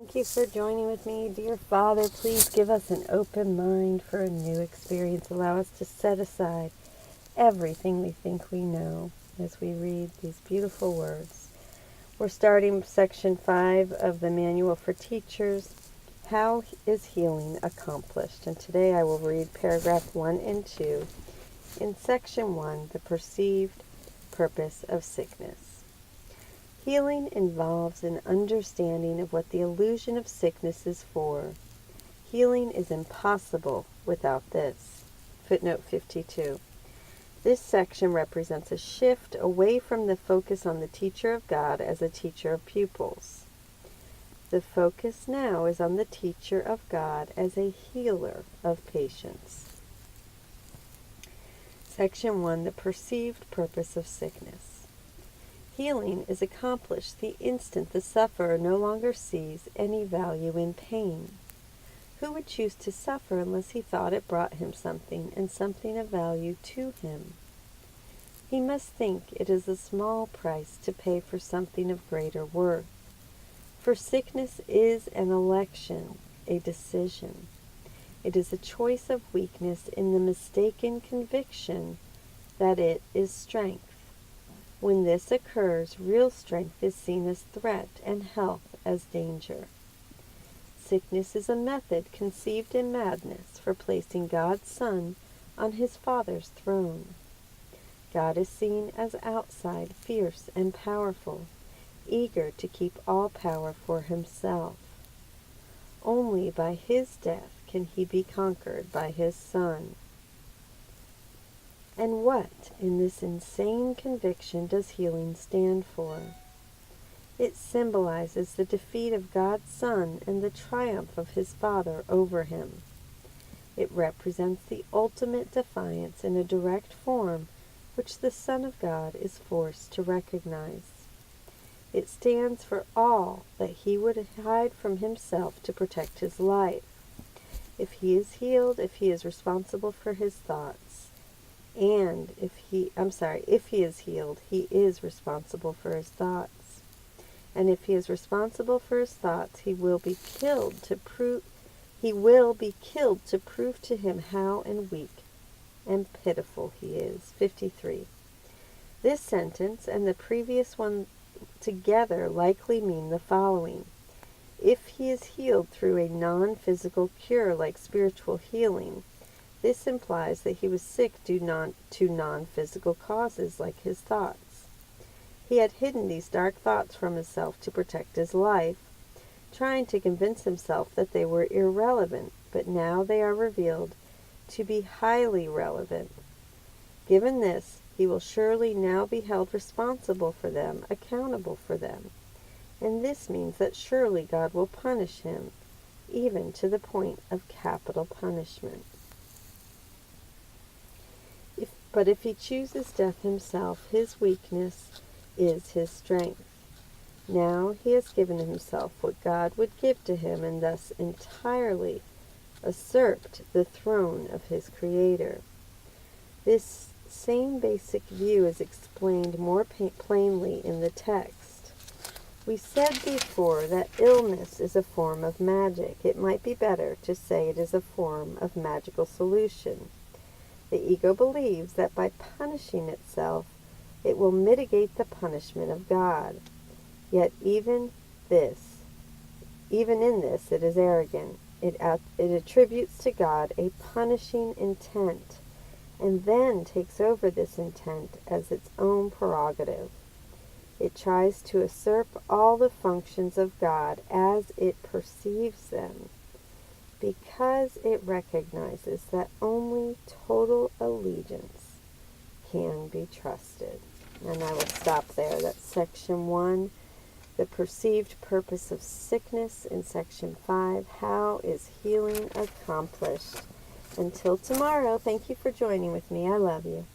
Thank you for joining with me. Dear Father, please give us an open mind for a new experience. Allow us to set aside everything we think we know as we read these beautiful words. We're starting section 5 of the Manual for Teachers, How is Healing Accomplished? And today I will read paragraph 1 and 2 in section 1, The Perceived Purpose of Sickness. Healing involves an understanding of what the illusion of sickness is for. Healing is impossible without this. Footnote 52. This section represents a shift away from the focus on the teacher of God as a teacher of pupils. The focus now is on the teacher of God as a healer of patients. Section 1. The Perceived Purpose of Sickness. Healing is accomplished the instant the sufferer no longer sees any value in pain. Who would choose to suffer unless he thought it brought him something and something of value to him? He must think it is a small price to pay for something of greater worth. For sickness is an election, a decision. It is a choice of weakness in the mistaken conviction that it is strength. When this occurs, real strength is seen as threat and health as danger. Sickness is a method conceived in madness for placing God's Son on his Father's throne. God is seen as outside, fierce and powerful, eager to keep all power for himself. Only by his death can he be conquered by his Son. And what, in this insane conviction, does healing stand for? It symbolizes the defeat of God's Son and the triumph of his Father over him. It represents the ultimate defiance in a direct form which the Son of God is forced to recognize. It stands for all that he would hide from himself to protect his life. If he is healed, if he is responsible for his thoughts, and if he is healed, he is responsible for his thoughts. And if he is responsible for his thoughts, he will be killed to prove to him how and weak and pitiful he is. 53. This sentence and the previous one together likely mean the following. If he is healed through a non-physical cure like spiritual healing, this implies that he was sick due to non-physical causes like his thoughts. He had hidden these dark thoughts from himself to protect his life, trying to convince himself that they were irrelevant, but now they are revealed to be highly relevant. Given this, he will surely now be held responsible for them, accountable for them. And this means that surely God will punish him, even to the point of capital punishment. But if he chooses death himself, his weakness is his strength. Now he has given himself what God would give to him and thus entirely usurped the throne of his Creator. This same basic view is explained more plainly in the text. We said before that illness is a form of magic. It might be better to say it is a form of magical solution. The ego believes that by punishing itself, it will mitigate the punishment of God. Yet even in this, it is arrogant. It attributes to God a punishing intent, and then takes over this intent as its own prerogative. It tries to usurp all the functions of God as it perceives them, because it recognizes that only total allegiance can be trusted. And I will stop there. That's section 1, the perceived purpose of sickness, in section 5, how is healing accomplished. Until tomorrow, thank you for joining with me. I love you.